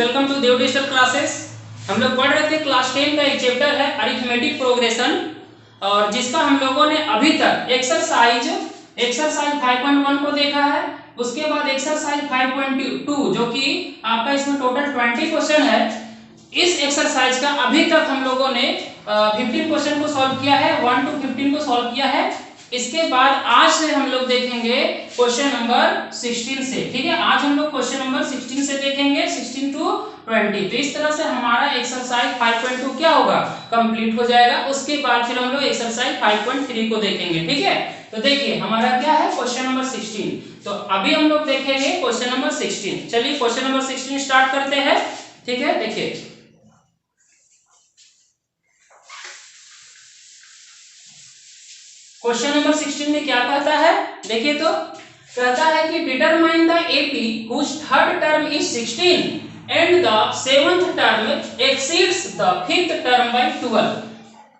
Welcome to Dev digital classes. हम लोग पढ़ रहे थे क्लास 10 का एक चैप्टर है अरिथमेटिक प्रोग्रेशन, और जिसका हम लोगों ने अभी तक एक्सरसाइज 5.1 को देखा है। उसके बाद एक्सरसाइज 5.2 जो कि आपका इसमें टोटल 20 क्वेश्चन है। इस एक्सरसाइज का अभी तक हम लोगों ने 15 क्वेश्चन को सॉल्व किया है, 1 to 15 को सॉल्व किया है। इसके बाद आज से हम लोग देखेंगे क्वेश्चन नंबर 16 से। ठीक है, आज हम लोग क्वेश्चन नंबर 16 से देखेंगे, 16 to 20। तो इस तरह से हमारा एक्सरसाइज 5.2 क्या होगा, कंप्लीट हो जाएगा। उसके बाद फिर हम लोग एक्सरसाइज 5.3 को देखेंगे। ठीक है, तो देखिए हमारा क्या है क्वेश्चन नंबर 16। तो अभी हम लोग देखेंगे क्वेश्चन नंबर 16। चलिए क्वेश्चन नंबर 16 स्टार्ट करते हैं। ठीक है, देखिए क्वेश्चन नंबर 16 में क्या कहता है, देखिए तो कहता है कि determine the AP whose third term is 16 and the seventh term exceeds the fifth term by 12।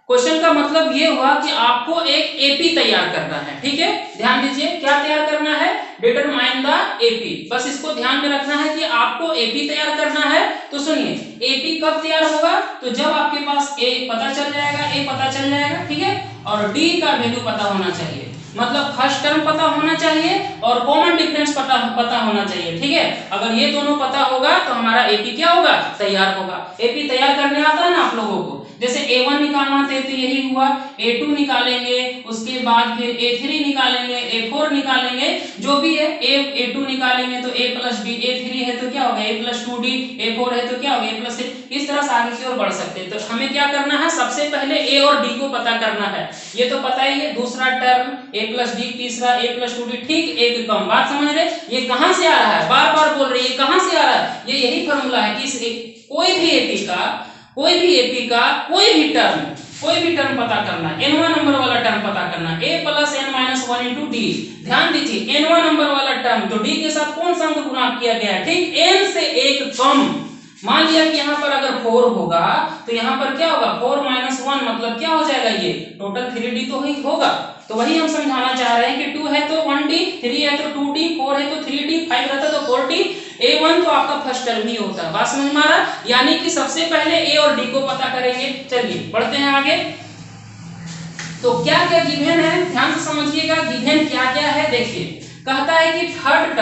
क्वेश्चन का मतलब ये हुआ कि आपको एक एपी तैयार करना है। ठीक है, ध्यान दीजिए क्या तैयार करना है, डिटरमाइन द एपी। बस इसको ध्यान में रखना है कि आपको एपी तैयार करना है। तो सुनिए एपी कब तैयार होगा, तो जब आपके पास ए पता चल जाएगा, ठीक है, और डी का वैल्यू पता होना चाहिए, मतलब फर्स्ट टर्म पता होना चाहिए और कॉमन डिफरेंस पता होना चाहिए। ठीक है, अगर ये दोनों पता होगा तो हमारा एपी क्या होगा, तैयार होगा। एपी तैयार करने आता है ना आप लोगों को, जैसे A1 निकालना थे तो यही हुआ, A2 निकालेंगे, उसके बाद फिर A3 निकालेंगे, A4 निकालेंगे, जो भी है A2 निकालेंगे तो A प्लस डी, A3 है तो क्या होगा A प्लस 2D, A4 है तो क्या होगा A प्लस 3। इस तरह से आगे की ओर बढ़ सकते हैं। तो हमें क्या करना है, सबसे पहले A और D को पता करना है। ये तो पता ही है, दूसरा टर्म A प्लस डी, तीसरा A प्लस 2D, ठीक एक कम। बात समझ रहे, ये कहां से आ रहा है, बार बार बोल रही है कहां से आ रहा है, ये यही फॉर्मूला है कि कोई भी एपी का कोई भी टर्म पता करना, n1 नंबर वाला टर्म पता करना, a plus n minus 1 into D. ध्यान दीजिए n1 नंबर वाला टर्म तो d के साथ कौन सा अंक गुणा किया गया है, ठीक, n से एक कम। मान लिया कि यहाँ पर अगर 4 होगा तो यहाँ पर क्या होगा 4 माइनस 1 मतलब क्या हो जाएगा, ये टोटल 3d तो ही होगा। तो वही हम समझाना चाह रहे हैं कि 2 है तो 1d, 3 है तो 2d, 4 है तो 3d, 5 रहता तो 4d। A1 तो आपका फर्स्ट टर्म ही होता है। बात समझ में आ रहा, यानी कि सबसे पहले A और D को पता करेंगे। चलिए बढ़ते हैं आगे। तो क्या क्या गिवन है, ध्यान से समझिएगा गिवन क्या क्या है। देखिए कहता है कि थर्ड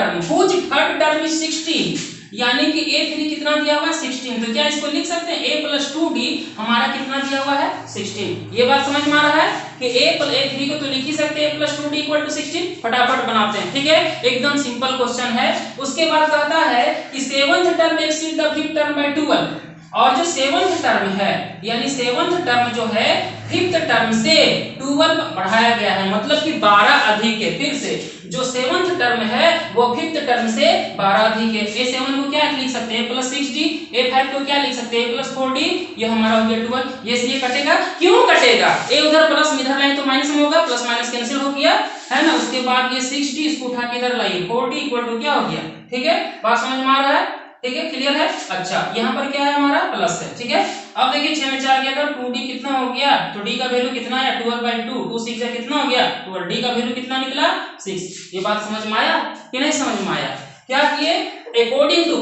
टर्म इज 16, यानी कि A3 कितना दिया हुआ है 16। तो क्या इसको लिख सकते हैं A प्लस 2D हमारा कितना दिया हुआ है 16। ये बात समझ में आ रहा है कि A3 को तो लिख ही सकते हैं A plus 2D equal to 16। फटाफट बनाते हैं। ठीक है, एकदम सिंपल क्वेश्चन है। उसके बाद कहता है कि seventh term exceed the fifth term by 12, और जो सेवंथ टर्म है यानी सेवंथ टर्म जो है फिफ्थ टर्म से 12 बढ़ाया गया है, मतलब कि 12 अधिक है। फिर से जो सेवंथ टर्म है वो फिफ्थ टर्म से 12 अधिक है। A7 को क्या लिख सकते हैं प्लस 6D, A5 को क्या लिख सकते हैं प्लस 4D, ये हमारा हो गया 12। ये से ये कटेगा, क्यों कटेगा, A उधर प्लस इधर लाए तो माइनस में होगा, प्लस माइनस कैंसिल हो गया है ना। उसके बाद ये 6D इसको उठा के इधर लाइए, 4D इक्वल टू क्या हो गया। ठीक है, बात समझ में आ रहा है, ठीक है, क्लियर है। अच्छा यहाँ पर क्या है हमारा प्लस है। ठीक है, अब देखिए 6 में 4 गया तो 2D कितना हो गया, तो D का वैल्यू कितना है 12/2, 2 6 है कितना हो गया 12, D का वैल्यू कितना निकला 6। ये बात समझ में आया कि नहीं समझ में आया। क्या किए, अकॉर्डिंग टू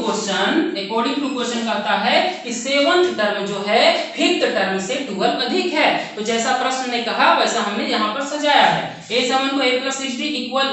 क्वेश्चन कहता है कि सेवंथ टर्म जो है फिफ्थ टर्म से 12 अधिक है। तो जैसा प्रश्न ने कहा वैसा हमने यहाँ पर सजाया है। A7 को A plus 6D equal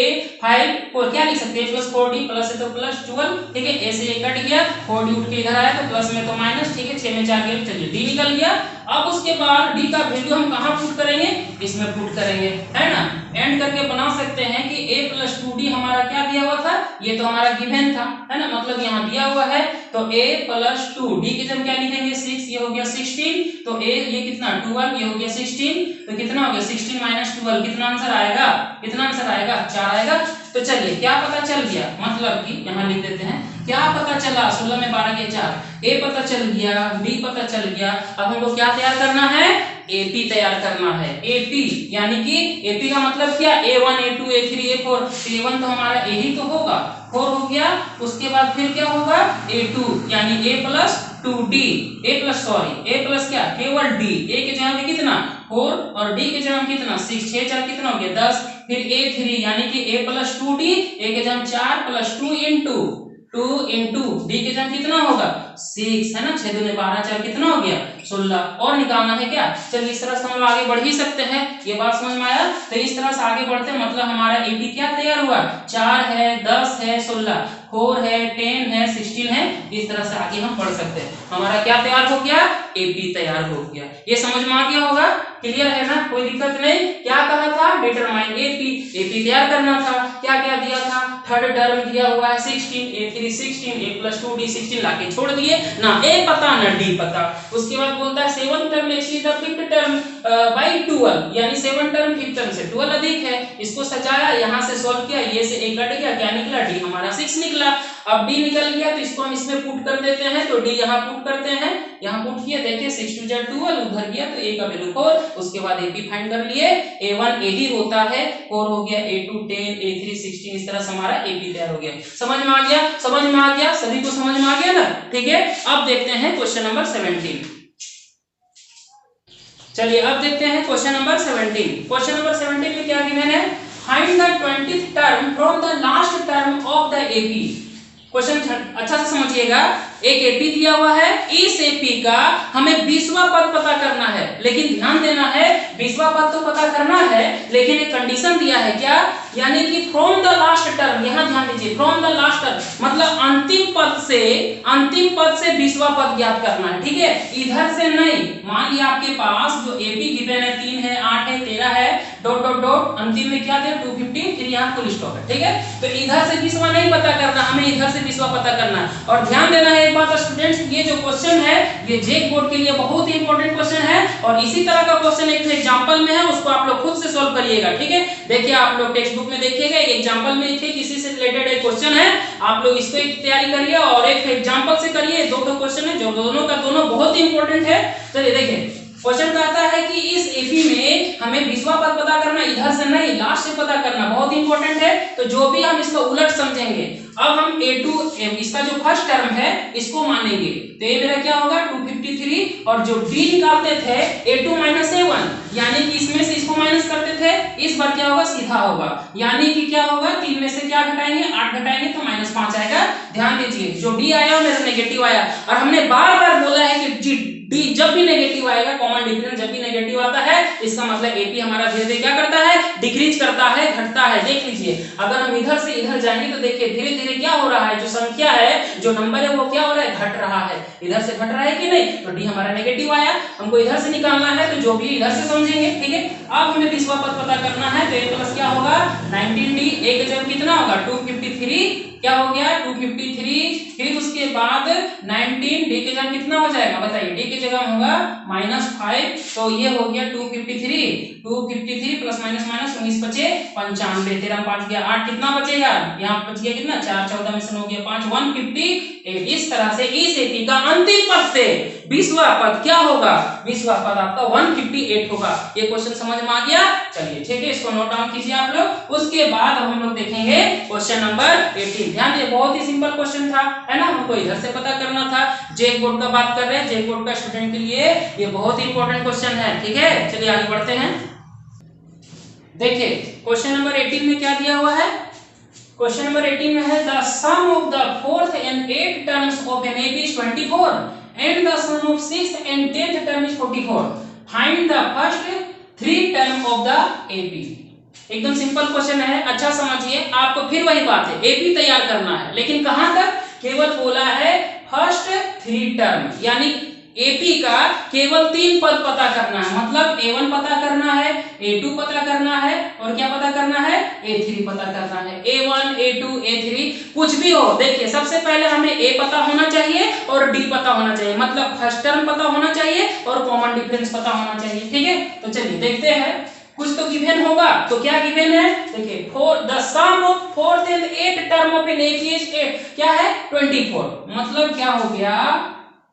A5 को क्या लिख सकते हैं प्लस 4D, प्लस है तो प्लस 12। ठीक है, A से ये कट गया, 4D उठ के इधर आया तो प्लस में तो माइनस। ठीक है, 6 में 4 गया, चलिए D निकल गया। अब उसके बाद D का वैल्यू हम कहाँ पुट करेंगे, इसमें पुट करेंगे, है ना। एंड करके बना सकते हैं कि A प्लस 2D हमारा क्या दिया हुआ था, ये तो हमारा गिवन था, है ना, मतलब यहाँ दिया हुआ है। तो A प्लस 2D की जब क्या लिखेंगे 6, ये हो गया 16, तो A ये कितना 12, ये हो गया 16, तो कितना हो गया 16 माइनस 12, कितना आंसर आएगा, 4 आएगा। तो चलिए क्या पता चल गया, मतलब कि यहाँ लिख देते हैं क्या पता चला, 16 में 12 के 4, A पता चल गया, B पता चल गया। अब हमको क्या तैयार करना है, AP तैयार करना है। AP यानी कि AP का मतलब क्या, A1 A2 A3 A4, A1 तो हमारा A ही तो होगा, 4 हो गया। उसके बाद फिर क्या होगा A2 यानी A plus 2D, A plus क्या केवल D, A के जगह पे कितना 4 और D के जगह पे कितना 6, 6 4 कितना हो गया 10। फिर A3 यानी कि A प्लस 2D, A के जगह 4 प्लस 2 इंटू 2 इंटू डी के जगह कितना होगा 6 है ना, 6 दूनी 12 4 कितना हो गया 16 और निकालना है क्या। चलिए इस तरह से हम लोग आगे बढ़ ही सकते हैं, ये बात समझ में आया। तो इस तरह से आगे बढ़ते हैं, मतलब हमारा एपी क्या तैयार हुआ 4 है 10 है 16 4 है 10 है 16 है। इस तरह से आगे हम बढ़ सकते हैं, हमारा क्या तैयार हो गया एपी तैयार हो गया। ये समझ में आ गया होगा, क्लियर है ना, कोई दिक्कत नहीं। क्या कहा था डिटरमाइन एपी, एपी तैयार करना था। क्या क्या दिया था, थर्ड टर्म दिया हुआ है 16 a3 16 a + 2d 16 लाके छोड़ दिए ना, a पता ना d पता। उसके बाद बोलता है 7 term exceed the 5th term by 12, यानी 7 टर्म 5th टर्म से 12 अधिक है। इसको सजाया, यहां से सॉल्व किया, ये से a कट गया, क्या निकला d हमारा 6 निकला। अब d निकल गया तो इसको हम इसमें पुट कर देते हैं, तो d यहां पुट करते हैं, यहां पुट किए, देखिए 6 2 12 उधर गया तो a का वैल्यू 4। उसके बाद ap फाइंड कर लिए, a1 a ही होता है, 4 हो गया, a2 10 a3 16। इस तरह से हमारा ap तैयार हो गया। समझ में आ गया, समझ में आ गया, सभी को समझ में आ गया ना, ठीक है। अब देखते हैं क्वेश्चन नंबर 17। चलिए अब देखते हैं क्वेश्चन नंबर 17। क्वेश्चन नंबर 17 में क्या गिवन है, find the 20th term from the last term of the AP. Question अच्छा से समझिएगा, एक एपी दिया हुआ है, इस एपी का हमें 20वां पद पता करना है। लेकिन ध्यान देना है, 20वां पद तो पता करना है, लेकिन एक कंडीशन दिया है, क्या, यानी कि फ्रॉम द लास्ट टर्म। यहां ध्यान दीजिए, फ्रॉम द लास्ट टर्म मतलब अंतिम पद से 20वां पद ज्ञात करना है, ठीक है, इधर से नहीं। मान लिया आपके पास जो एपी गिवन है 3 है 8 है 13 है डॉट डॉट डॉट, अंतिम में क्या दिया 250, फिर यहाँ फुल स्टॉप है, ठीक है। तो इधर से 20वां नहीं पता करना, हमें इधर से 20वां पता करना है। और ध्यान देना है एक बात स्टूडेंट्स, ये जो क्वेश्चन है ये जेक बोर्ड के लिए बहुत ही इंपॉर्टेंट क्वेश्चन है, और इसी तरह का क्वेश्चन एक एग्जांपल में है, उसको आप लोग खुद से सॉल्व करिएगा, ठीक है। देखिए आप लोग टेक्स्ट बुक में देखिएगा, एक एग्जांपल में थे, किसी से रिलेटेड एक क्वेश्चन है, आप लोग इसको एक तैयारी करिए और एक एग्जांपल से करिए। दो क्वेश्चन है जो दोनों का दोनों बहुत ही इंपॉर्टेंट है। चलिए देखिए, क्वेश्चन कहता है कि इस एपी में हमें 20वां पद पता करना, इधर से नहीं लास्ट से पता करना, बहुत इंपॉर्टेंट है। तो जो भी हम इसका उलट समझेंगे, अब हम a2 इसका जो फर्स्ट टर्म है इसको मानेंगे, तो ये मेरा क्या होगा 253, और जो d निकालते थे a2 - a1, यानी कि इसमें से इसको माइनस करते थे, इस बार क्या होगा सीधा होगा, यानी कि क्या होगा 3 में से क्या घटाएंगे 8 घटाएंगे तो -5 आएगा। ध्यान दीजिए, जो d आया मेरा नेगेटिव आया, और हमने बार बार बोला है कि d जब भी नेगेटिव आएगा, कॉमन डिफरेंस जब भी नेगेटिव आता है, इसका मतलब एपी हमारा धीरे धीरे क्या करता है डिक्रीज करता है, घटता है। देख लीजिए, अगर हम इधर से इधर जाएंगे तो देखिए धीरे धीरे क्या हो रहा है, जो संख्या है जो नंबर है वो क्या हो रहा है घट रहा है, इधर से घट रहा है कि नहीं। तो डी हमारा नेगेटिव आया, हमको इधर से निकालना है, तो जो भी इधर से समझेंगे, ठीक है। अब हमें 20वां पद पता करना है, तो a प्लस क्या होगा 19d, a के जगह कितना होगा 253, क्या हो गया 253, फिर उसके बाद 19 d के जगह कितना हो जाएगा बताइए, d के जगह होगा -5, तो ये हो गया 253 प्लस माइनस माइनस 19 बचे 95, 13 5 गया 8, कितना बचेगा यहाँ बच गया कितना 4 14 में से हो गया 5 158। इस तरह से इस एपी का अंतिम पद से 20वां पद क्या होगा, 20वां पद आपका 158 होगा। ये क्वेश्चन समझ में आ गया, चलिए ठीक है, इसको नोट डाउन कीजिए आप लोग। उसके बाद अब हम लोग देखेंगे क्वेश्चन नंबर 18। ध्यान दिए, बहुत ही सिंपल क्वेश्चन था, है ना, हमको इधर से पता करना था। जेक बोर्ड का बात कर रहे हैं, जेक बोर्ड का स्टूडेंट के लिए ये बहुत ही इंपॉर्टेंट क्वेश्चन है, ठीक है। चलिए आगे बढ़ते हैं। देखिए क्वेश्चन नंबर 18 में क्या दिया हुआ है, क्वेश्चन नंबर 18 में है the sum of the 4th and 8th terms of an AP is 24 and the sum of 6th and 10th term is 44. Find the first 3 term of the AP. एकदम simple question है, अच्छा समझिए। आपको फिर वही बात है, एपी तैयार करना है, लेकिन कहां तक, केवल बोला है फर्स्ट 3 टर्म, यानी एपी का केवल 3 पद पता करना है, मतलब a1 पता करना है, a2 पता करना है, और क्या पता करना है a3 पता करना है। a1 a2 a3 कुछ भी हो, देखिए सबसे पहले हमें a पता होना चाहिए और d पता होना चाहिए, मतलब फर्स्ट टर्म पता होना चाहिए और कॉमन डिफरेंस पता होना चाहिए, ठीक है। तो चलिए देखते हैं, कुछ तो गिवन होगा, तो क्या गिवन है देखिए, the sum of 4th and 8th term of an AP is क्या है 24, मतलब क्या हो गया,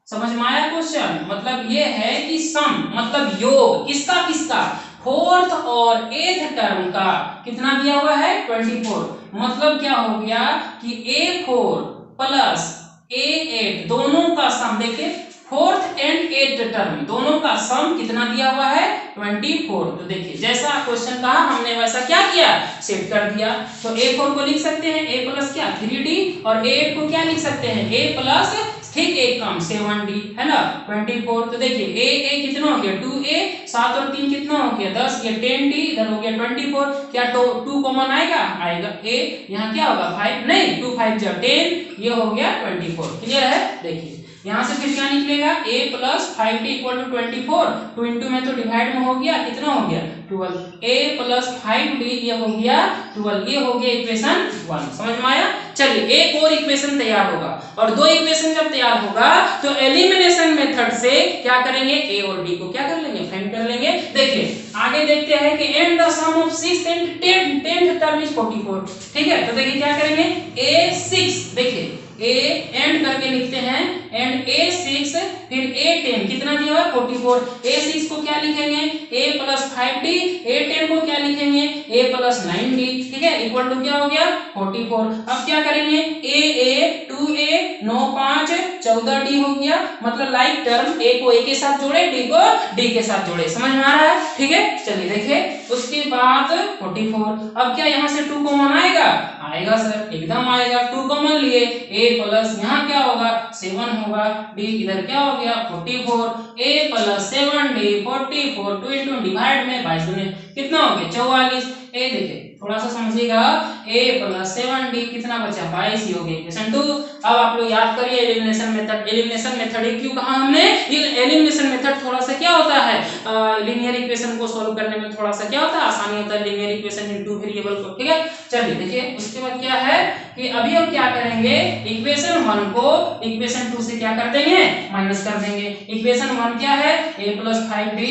समझ में आया क्वेश्चन, मतलब ये है कि सम मतलब योग, किसका किसका 4th और 8th टर्म का कितना दिया हुआ है 24, मतलब क्या हो गया कि a4 प्लस a8 दोनों का सम, देखिए फोर्थ एंड एथ टर्म दोनों का सम कितना दिया हुआ है 24। तो देखिए जैसा क्वेश्चन कहा हमने वैसा क्या किया सेट कर दिया। तो a4 को लिख सकते हैं a प्लस क्या 3d और a8 को क्या लिख सकते हैं a प्लस ठीक एक कम 7d है ना 24। तो देखिए a कितना हो गया 2a 7 और 3 कितना हो गया 10 ये 10d इधर हो गया 24। क्या 2 कॉमन आएगा आएगा a यहाँ क्या होगा 5 नहीं 2 5 जा 10 ये हो गया 24। क्लियर है। देखिए यहाँ से फिर क्या निकलेगा a plus 5d equal to 24 2 into में तो डिवाइड में हो गया कितना हो गया 12 a प्लस 5d ये हो गया 12 ये हो गया इक्वेशन 1। समझ में आया। चलिए एक और इक्वेशन तैयार होगा और दो इक्वेशन जब तैयार होगा तो एलिमिनेशन मेथड से क्या करेंगे a और d को क्या कर लेंगे फाइंड कर लेंगे। देखिए आगे देखते हैं कि and the sum of 6 and 10th term is 44। ठीक है तो देखिए क्या करेंगे a6 देखिए a एंड करके लिखते हैं एंड a6 फिर a10 कितना दिया हुआ 44। a6 को क्या लिखेंगे a प्लस 5d a10 को क्या लिखेंगे a प्लस 9d ठीक है इक्वल टू क्या हो गया 44। अब क्या करेंगे a 2a 9 5 14d हो गया मतलब लाइक टर्म a को a के साथ जोड़े d को d के साथ जोड़े। समझ में आ रहा है। ठीक है चलिए देखिए उसके बाद 44। अब क्या यहाँ से 2 कॉमन आएगा आएगा सर एकदम आएगा 2 कॉमन लिए a प्लस यहाँ क्या होगा 7 होगा d इधर क्या हो गया 44 a plus 7d 44 2 into divide में 22 कितना हो गया 44। ए देखिए थोड़ा सा समझिएगा a प्लस 7d कितना बचा 22 ही हो गया इक्वेशन 2। अब आप लोग याद करिए एलिमिनेशन मेथड क्यों कहा हमने एलिमिनेशन मेथड थोड़ा सा क्या होता है लीनियर इक्वेशन को सॉल्व करने में थोड़ा सा क्या होता है आसानी होता है लीनियर इक्वेशन इन 2 वेरिएबल को। ठीक है चलिए देखिए उसके बाद क्या है कि अभी हम क्या करेंगे इक्वेशन 1 को इक्वेशन 2 से क्या कर देंगे माइनस कर देंगे। इक्वेशन 1 क्या है a plus 5d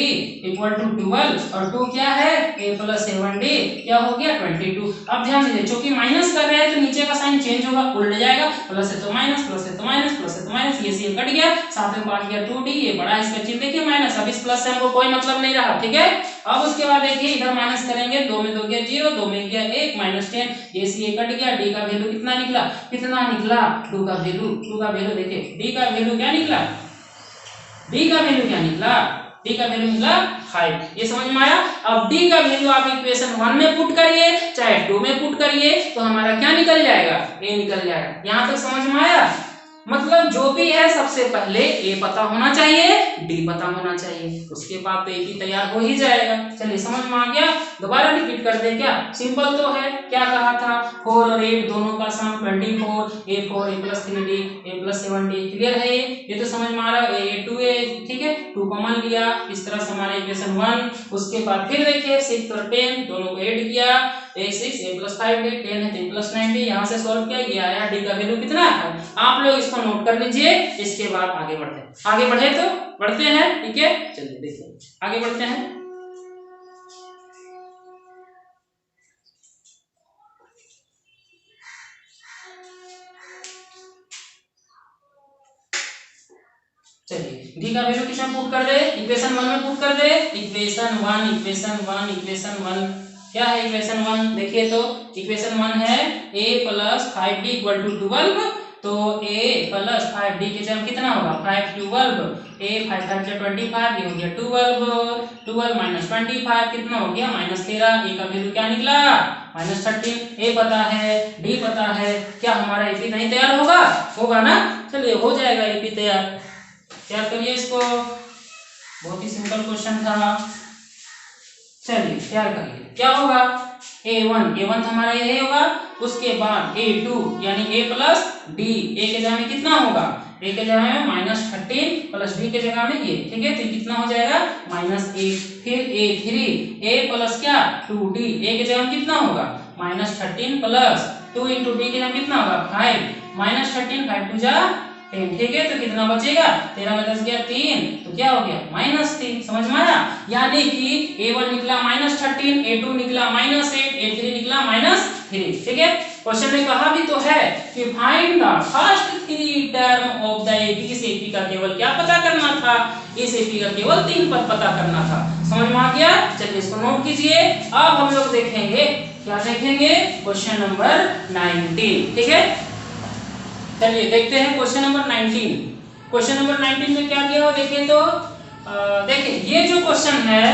equal to 12 और 2 क्या है a प्लस 7d क्या हो गया 22। अब ध्यान दीजिए क्योंकि माइनस कर रहे हैं तो नीचे का साइन चेंज होगा उल्ट जाएगा प्लस है तो माइनस प्लस है तो माइनस प्लस है तो माइनस ये से कट गया साथ में बात गया 2d ये बड़ा इसका चिन्ह देखिए माइनस। अब इस प्लस से हमको कोई मतलब नहीं रहा। ठीक है अब उसके बाद देखिए इधर माइनस करेंगे 2 में 2 गया 0 2 में गया 1 माइनस 10 ये से कट गया d का वैल्यू कितना निकला 2 का वैल्यू देखिए d का वैल्यू क्या निकला d का वैल्यू निकला 5। ये समझ में आया। अब d का वैल्यू आप इक्वेशन 1 में पुट करिए चाहे 2 में पुट करिए तो हमारा क्या निकल जाएगा a निकल जाएगा। यहां तक समझ में आया। मतलब जो भी है सबसे पहले a पता होना चाहिए d पता होना चाहिए उसके बाद तो a भी तैयार हो ही जाएगा। चलिए समझ में आ गया। दोबारा रिपीट कर दे क्या सिंपल तो है क्या कहा था 4 और 8 दोनों का सम 24 a4 a plus 3d a plus 7d clear है। ये तो समझ में आ रहा है a 2a ठीक है 2 कॉमन लिया इस तरह से हमारा इक्वेशन 1। उसके बाद फिर देखिए 6 और 10 दोनों को ऐड किया a 6 a प्लस 5d 10 है तो a प्लस 9d यहाँ से सॉल्व किया ये आया d का वैल्यू कितना है आप लोग इसको नोट कर लीजिए। इसके बाद आगे बढ़े तो बढ़ते हैं। ठीक है चलिए देखिए आगे बढ़ते हैं। चलिए d का वैल्यू किसमें पुट कर दे इक्वेशन 1 में पुट कर दे इक्वेशन 1 क्या है इक्वेशन 1 देखिए तो इक्वेशन 1 है a plus 5d equal to 12 तो a प्लस 5d के जगह कितना होगा 5 12 a 5 5 25 ये हो गया 12 माइनस 25 कितना हो गया -13 a का वैल्यू क्या निकला -13। a पता है d पता है क्या हमारा ap नहीं तैयार होगा ना। चलिए हो जाएगा ap तैयार करिए इसको बहुत ही सिंपल क्वेश्चन था। चलिए तैयार करिए क्या होगा a1 हमारा ये होगा उसके बाद a2 यानी a प्लस d a के जगह में कितना होगा a के जगह में -13 प्लस d के जगह में ये ठीक है तो कितना हो जाएगा -8 फिर a3 a प्लस क्या 2d a के जगह में कितना होगा -13 प्लस 2 इंटू d के जगह कितना होगा 5 -13 5 2 जा 10 ठीक है तो कितना बचेगा 13 में 10 गया 3 तो क्या हो गया -3। समझ में आया। यानी कि a1 निकला -13 a2 निकला -8 a3 निकला -3। ठीक है क्वेश्चन में कहा भी तो है कि find the first 3 term of the AP। इस AP का केवल क्या पता करना था इस AP का केवल 3 पद पता करना था। समझ में आ गया। चलिए इसको नोट कीजिए। अब हम लोग देखेंगे क्या देखेंगे क्वेश्चन नंबर 19। ठीक है चलिए देखते हैं क्वेश्चन नंबर 19। क्वेश्चन नंबर 19 में क्या दिया हो देखिए तो देखिए ये जो क्वेश्चन है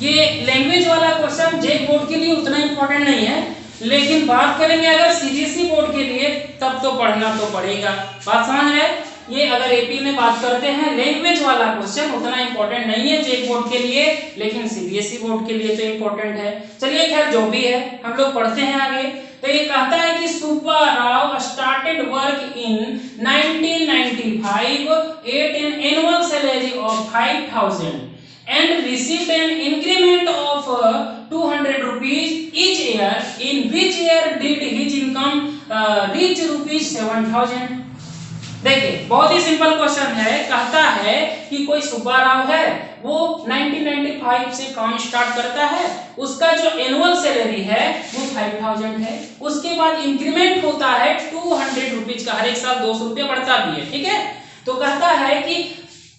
ये लैंग्वेज वाला क्वेश्चन जे बोर्ड के लिए उतना इंपॉर्टेंट नहीं है, लेकिन बात करेंगे अगर सीबीएसई बोर्ड के लिए तब तो पढ़ना तो पड़ेगा। बात समझ रहे? ये अगर एपी में बात करते हैं लैंग्वेज वाला क्वेश्चन उतना इंपॉर्टेंट नहीं है जे बोर्ड के लिए, लेकिन सीबीएसई बोर्ड के लिए तो इंपॉर्टेंट है। चलिए खैर जो भी है हम लोग पढ़ते हैं आगे। तो ये कहता है कि Subba Rao started work in 1995 at an annual salary of 5000 and received an increment of 200 rupees each year, in which year did his income reach rupees 7000? देखिए बहुत ही सिंपल क्वेश्चन है। कहता है कि कोई सुब्बा राव है वो 1995 से काम स्टार्ट करता है, उसका जो एनुअल सैलरी है वो 5000 है, उसके बाद इंक्रीमेंट होता है 200 रुपीज का, हर एक साल 200 रुपया बढ़ता भी है, ठीक है। तो कहता है कि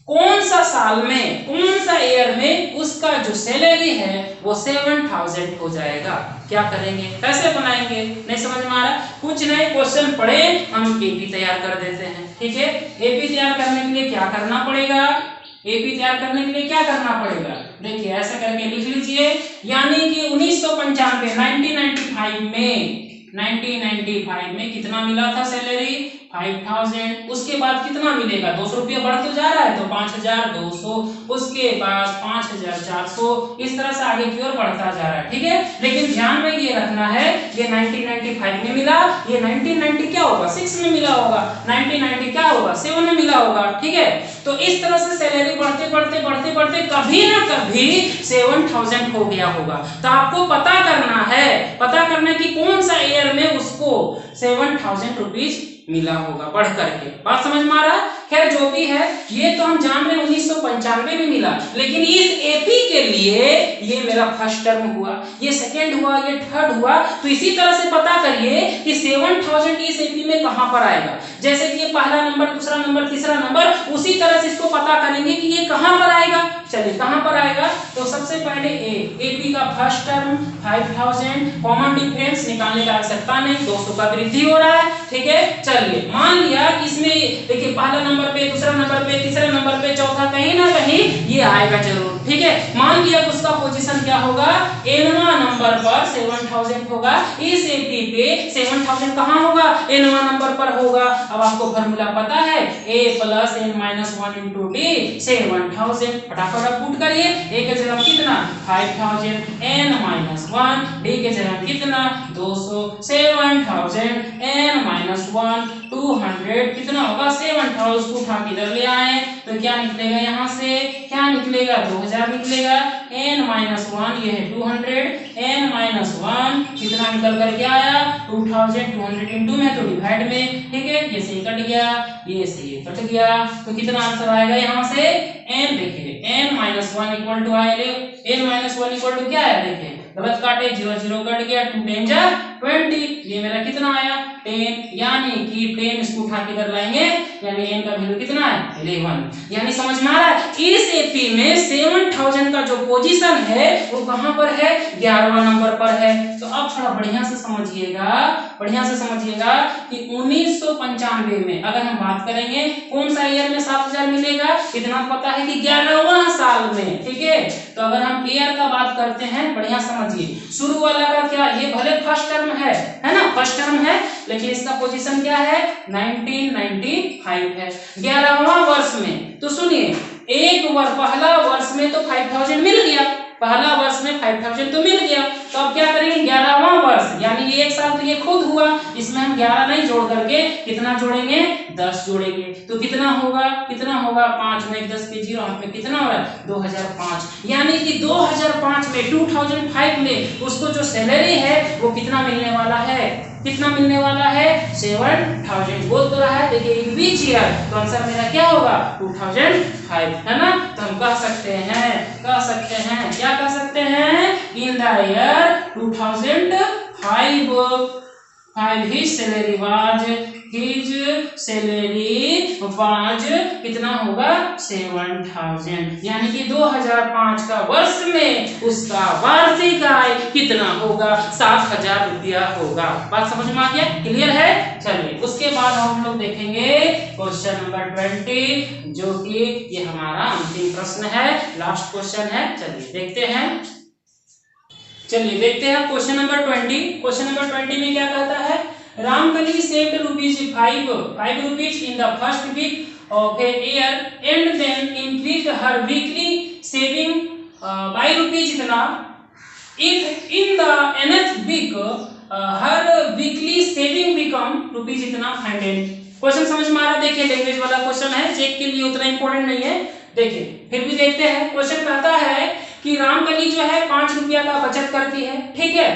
कौन सा साल में कौन सा ईयर में उसका जो सैलरी है वो 7000 हो जाएगा। क्या करेंगे, कैसे बनाएंगे, नहीं समझ में आ रहा? कुछ नए क्वेश्चन पढ़े हम एपी तैयार कर देते हैं, ठीक है। एपी तैयार करने के लिए क्या करना पड़ेगा, एपी तैयार करने के लिए क्या करना पड़ेगा, देखिए ऐसा करके लिख लीजिए। यानी कि 1995 में कितना मिला था सैलरी 5000, उसके बाद कितना मिलेगा 200 रुपया बढ़ते जा रहा है तो 5200, उसके बाद 5400, इस तरह से आगे की ओर बढ़ता जा रहा है, ठीक है। लेकिन ध्यान में ये रखना है ये 1995 में मिला, ये 1990 क्या होगा 6 में मिला होगा, 1990 क्या होगा 7 में मिला होगा, ठीक है। तो इस तरह से सैलरी बढ़ते बढ़ते कभी ना कभी 7000 हो गया होगा। तो आपको पता करना कि कौन सा ईयर में उसको 7000 रुपीज मिला होगा बढ़ करके। बात समझ में आ रहा है? खैर जो भी है ये तो हम जान रहे हैं 1995 में मिला, लेकिन इस एपी के लिए ये मेरा फर्स्ट टर्म हुआ, ये सेकंड हुआ, ये थर्ड हुआ। तो इसी तरह से पता करिए कि 7000 इस एपी में कहां पर आएगा। जैसे कि ये पहला नंबर, दूसरा नंबर, तीसरा नंबर, उसी तरह से इसको पता करेंगे कि ये कहां पर आएगा। चलिए कहां पर आएगा, तो सबसे पहले एपी का फर्स्ट टर्म 5000, कॉमन डिफरेंस निकालने की आवश्यकता नहीं, 200 का वृद्धि हो रहा है, ठीक है। चलिए मान लिया कि इसमें देखिए पहला नंबर पे, दूसरा नंबर पे, तीसरा नंबर पे, चौथा कहीं ना कहीं ये आएगा जरूर, ठीक है। मान लिया कि उसका पोजीशन क्या होगा, एनवा नंबर पर 7000 होगा। इस एपी पे 7000 कहां होगा, एनवा नंबर पर होगा। अब आपको फार्मूला पता है a + n - 1 * d 7000, फटाफट पुट करिए। a के जगह कितना 5000, n - 1, d के जगह कितना 200, 7000 n - 1 200 कितना होगा 7000, उसको उठा के इधर ले आए तो क्या निकलेगा, यहाँ से क्या निकलेगा 2000 निकलेगा, n - 1 ये है 200, n - 1 कितना निकल कर के आया 2000, 200 इनटू में तो डिवाइड में, ठीक है। ये से कट गया, ये से ये कट गया, तो कितना आंसर आएगा यहाँ से n, देखिए n - 1 इक्वल टू आए, n - 1 इक्वल टू क्या है, देखिए गलत काटे 0 0 कट गया, 2 10 जा 20, ये मेरा कितना आया 10, यानी कि 10 इसको उठा के इधर लाएंगे, यानी n का वैल्यू कितना है 11। यानी समझ में आ रहा है इस एपी में 7000 का जो पोजीशन है वो कहां पर है, 11वां नंबर पर है। तो अब थोड़ा बढ़िया से समझिएगा कि 1995 में अगर हम बात करेंगे कौन सा ईयर में 7000 मिलेगा, इतना पता है कि 11वां साल में, ठीक है। तो अगर हम ईयर का बात करते हैं बढ़िया समझिए, शुरू वाला का क्या, ये भले फर्स्ट टर्म है ना, फर्स्ट टर्म है, लेकिन इसका पोजीशन क्या है 1995 है 11वां वर्ष में। तो सुनिए पहला वर्ष में तो 5000 मिल गया, पहला वर्ष में 5000 तो मिल गया, तो अब क्या करेंगे 11वां वर्ष, यानी ये एक साल तो ये खुद हुआ, इसमें हम 11 नहीं जोड़ करके कितना जोड़ेंगे 10 जोड़ेंगे, तो कितना होगा 5 में 10 के 0 हाथ में कितना हो रहा है 2005। यानी कि 2005 में 2005 में उसको जो सैलरी है वो कितना मिलने वाला है, 7000 बोल तो रहा है। देखिए इन विच ईयर, तो आंसर मेरा क्या होगा 2005, है ना। तो हम कह सकते हैं क्या कह सकते हैं, in the year 2005 his salary was his salary was कितना होगा 7000, यानी कि 2005 का वर्ष में उसका वार्षिक आय कितना होगा 7000 रुपया होगा। बात समझ में आ गया, क्लियर है। चलिए उसके बाद हम लोग देखेंगे क्वेश्चन नंबर 20, जो कि ये हमारा अंतिम प्रश्न है, लास्ट क्वेश्चन है। चलिए देखते हैं क्वेश्चन नंबर 20। क्वेश्चन नंबर 20 में क्या कहता है, Ramkali saved ₹5 in the first week of a year and then increased her weekly saving by rupees इतना। If in the nth week her weekly saving become rupees इतना, find it। क्वेश्चन समझ में आ रहा है। देखिए लैंग्वेज वाला क्वेश्चन है, check के लिए उतना इंपॉर्टेंट नहीं है। देखिए फिर भी देखते हैं। क्वेश्चन कहता है कि रामकली जो है 5 रुपया का बचत करती है, ठीक है।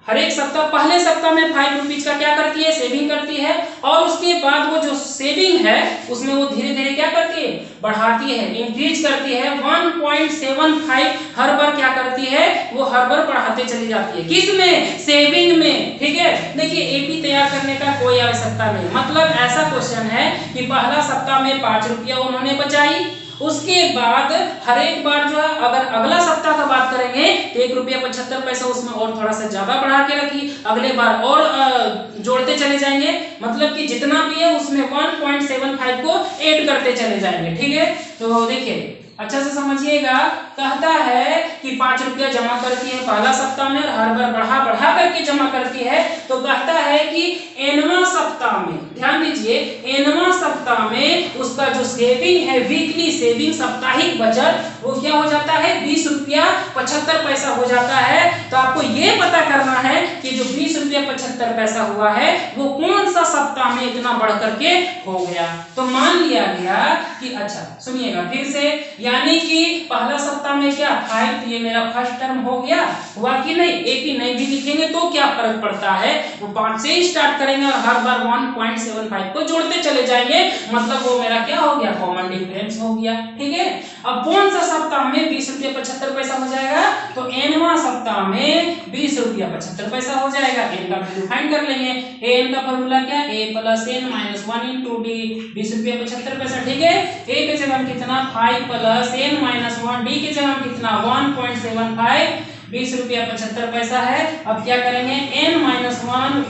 हर एक सप्ताह, पहले सप्ताह में 5 रुपीज का क्या करती है, सेविंग करती है, और उसके बाद वो जो सेविंग है उसमें वो धीरे धीरे क्या करती है, बढ़ाती है, इंक्रीज करती है। 1.75 हर बार क्या करती है, वो हर बार बढ़ाते चली जाती है। किसमें, सेविंग में, ठीक है। देखिए एपी तैयार करने का कोई आवश्यकता नहीं, मतलब ऐसा क्वेश्चन है कि पहला सप्ताह में 5 रुपया उन्होंने बचाई, उसके बाद हर एक बार जो है, अगर अगला सप्ताह का बात करेंगे तो 1 रुपया 75 पैसा उसमें और थोड़ा सा ज्यादा बढ़ा के रखी, अगले बार और जोड़ते चले जाएंगे, मतलब कि जितना भी है उसमें 1.75 को ऐड करते चले जाएंगे, ठीक है। तो देखिए अच्छा से समझिएगा, कहता है कि 5 रुपया जमा करती है पहला सप्ताह में और हर बार बढ़ा करके जमा करती है। तो कहता है कि एनवां सप्ताह में, ध्यान दीजिए, एनवां सप्ताह में उसका जो सेविंग है, वीकली सेविंग, साप्ताहिक बचत, वो क्या हो जाता है, 20 रुपया 75 पैसा हो जाता है। तो आपको ये पता करना है कि जो 20 रुपया 75 पैसा हुआ है वो कौन सा सप्ताह में इतना बढ़ करके हो गया। तो मान लिया गया कि, अच्छा सुनिएगा फिर से, यानी कि पहला सप्ताह में क्या 5, ये मेरा फर्स्ट टर्म हो गया, हुआ कि नहीं। एपी नहीं भी लिखेंगे तो क्या फर्क पड़ता है, वो 5 से ही स्टार्ट करेंगे और हर बार 1.75 को जोड़ते चले जाएंगे, मतलब वो मेरा क्या हो गया, कॉमन डिफरेंस हो गया, ठीक है। अब कौन सा सप्ताह में 20 रुपया 75 पैसा हो जाएगा, तो एनवां सप्ताह में 20 रुपया 75 पैसा हो जाएगा। एन का वैल्यू फाइंड कर लेंगे। एन का फॉर्मूला क्या, a + n - 1 × d, 20 रुपया 75 पैसा, ठीक है। a के जगह कितना 5 + n - 1, d के जगह कितना 1.75, 20 रुपया 75 पैसा है। अब क्या करेंगे, n - 1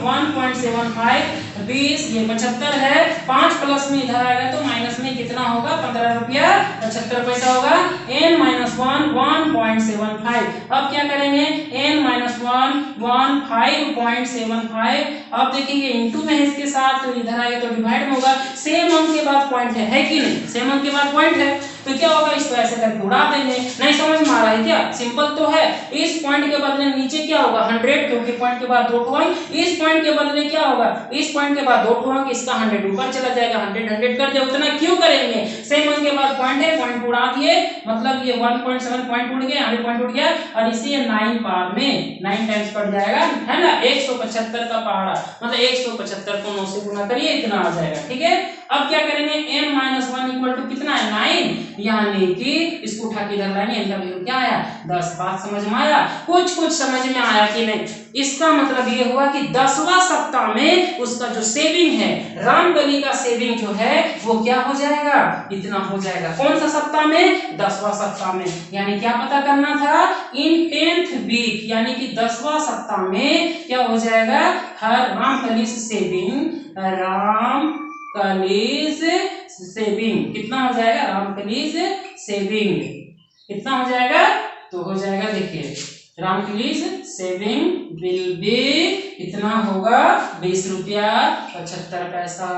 1.75, 20 ये 75 है, 5 प्लस में इधर आएगा तो माइनस में कितना होगा, 15 रुपया 75 पैसा होगा। n - 1 1.75, अब क्या करेंगे, n - 1 5.75, अब देखिए इंटू में इसके साथ, तो इधर आएगा तो डिवाइड में होगा। सेम अंक के बाद पॉइंट है कि नहीं, सेम अंक के बाद पॉइंट है, तो क्या होगा, इसको ऐसे करके उड़ा देंगे। नहीं समझ में आ रहा है क्या, सिंपल तो है। इस पॉइंट के बदले नीचे क्या होगा 100, क्योंकि पॉइंट के बाद 2 अंक, इस पॉइंट के बदले क्या होगा, इस पॉइंट के बाद 2 अंक, इसका 100 ऊपर चला जाएगा, 100 कर दिया। उतना क्यों करेंगे, सेम अंक के बाद पॉइंट है, पॉइंट उड़ा दिए, मतलब ये 1.7 पॉइंट उड़ गया, 100 पॉइंट उड़ गया, और इसी 9 पार में 9 टाइम्स कट जाएगा, है ना। 175 का पहाड़ा, मतलब 175 को 9 से गुना करिए, इतना आ जाएगा, ठीक है। अब क्या करेंगे, n - 1 = कितना है 9, यानी कि इसको उठा के इधर लाएंगे, इनका वैल्यू क्या आया 10। बात समझ में आया, कुछ समझ में आया कि नहीं। इसका मतलब ये हुआ कि 10वां सप्ताह में उसका जो सेविंग है, रामकली का सेविंग जो है वो क्या हो जाएगा, इतना हो जाएगा। कौन सा सप्ताह में, 10वां सप्ताह में। यानी क्या पता करना था, इन 10th वीक, यानी कि 10वां सप्ताह में क्या हो जाएगा, हर रामकली सेविंग, रामकलीज सेविंग कितना हो जाएगा, रामकलीज सेविंग कितना हो जाएगा, तो हो जाएगा, देखिए रामकलीज सेविंग विल बी कितना होगा, 20 रुपया 75 पैसा,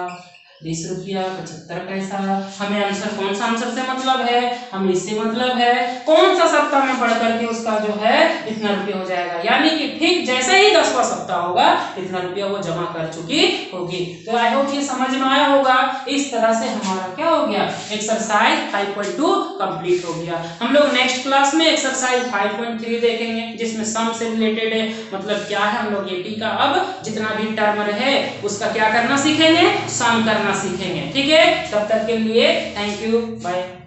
20 रुपया 75 पैसा। हमें आंसर, कौन सा आंसर से मतलब है, हमें इससे मतलब है कौन सा सप्ताह में बढ़ करके उसका जो है इतना रुपया हो जाएगा, यानी कि ठीक जैसे ही 10वां सप्ताह होगा इतना रुपया वो जमा कर चुकी होगी। तो आई होप ये समझ में आया होगा। इस तरह से हमारा क्या हो गया, एक्सरसाइज 5.2 कंप्लीट हो गया। हम लोग नेक्स्ट क्लास में एक्सरसाइज 5.3 देखेंगे, जिसमें सम से रिलेटेड है, मतलब क्या है, हम लोग एपी का अब जितना भी टर्म है उसका क्या करना सीखेंगे, सम करना सीखेंगे, ठीक है। तब तक के लिए थैंक यू, बाय।